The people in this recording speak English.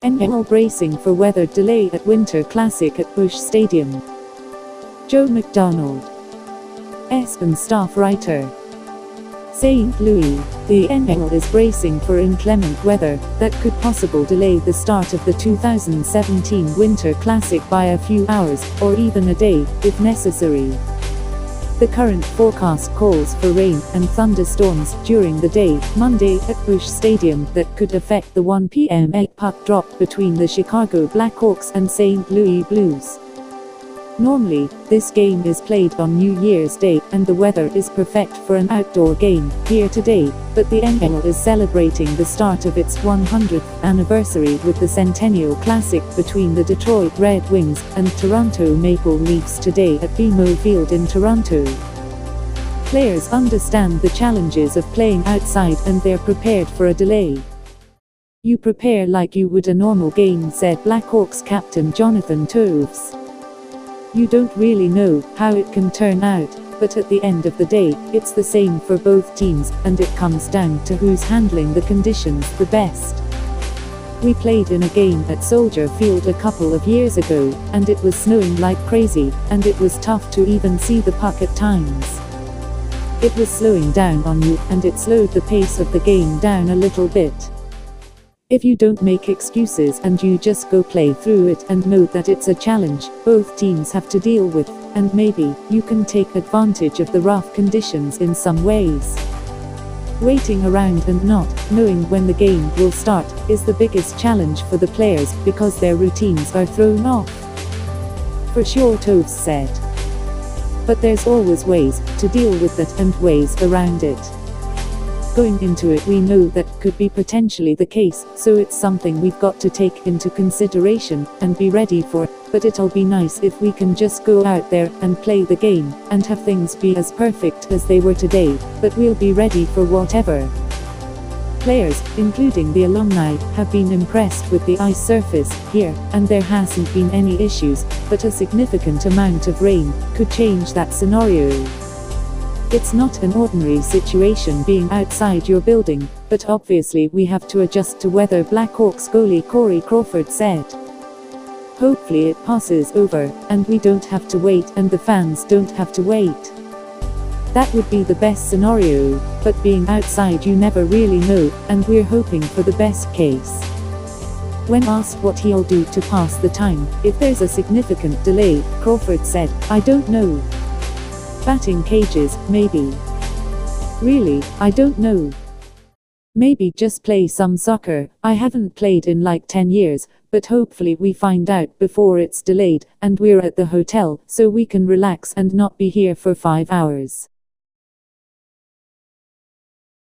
NHL bracing for weather delay at Winter Classic at Busch Stadium. Joe McDonald, ESPN staff writer. St. Louis, the NHL is bracing for inclement weather that could possibly delay the start of the 2017 Winter Classic by a few hours, or even a day, if necessary. The current forecast calls for rain and thunderstorms during the day, Monday, at Busch Stadium that could affect the 1 p.m. puck drop between the Chicago Blackhawks and St. Louis Blues. Normally, this game is played on New Year's Day, and the weather is perfect for an outdoor game here today, but the NHL is celebrating the start of its 100th anniversary with the Centennial Classic between the Detroit Red Wings and Toronto Maple Leafs today at BMO Field in Toronto. Players understand the challenges of playing outside and they're prepared for a delay. "You prepare like you would a normal game," said Blackhawks captain Jonathan Toews. "You don't really know how it can turn out, but at the end of the day, it's the same for both teams, and it comes down to who's handling the conditions the best. We played in a game at Soldier Field a couple of years ago, and it was snowing like crazy, and it was tough to even see the puck at times. It was slowing down on you, and it slowed the pace of the game down a little bit. If you don't make excuses and you just go play through it and know that it's a challenge both teams have to deal with, and maybe you can take advantage of the rough conditions in some ways. Waiting around and not knowing when the game will start is the biggest challenge for the players because their routines are thrown off. For sure," Toews said. "But there's always ways to deal with that and ways around it. Going into it, we know that could be potentially the case, so it's something we've got to take into consideration and be ready for, but it'll be nice if we can just go out there and play the game and have things be as perfect as they were today, but we'll be ready for whatever." Players, including the alumni, have been impressed with the ice surface here, and there hasn't been any issues, but a significant amount of rain could change that scenario. "It's not an ordinary situation being outside your building, but obviously we have to adjust to weather," Blackhawks goalie Corey Crawford said. "Hopefully it passes over, and we don't have to wait and the fans don't have to wait. That would be the best scenario, but being outside you never really know, and we're hoping for the best case." When asked what he'll do to pass the time if there's a significant delay, Crawford said, "I don't know. Batting cages, maybe. Really, I don't know. Maybe just play some soccer. I haven't played in like 10 years, but hopefully we find out before it's delayed, and we're at the hotel, so we can relax and not be here for 5 hours."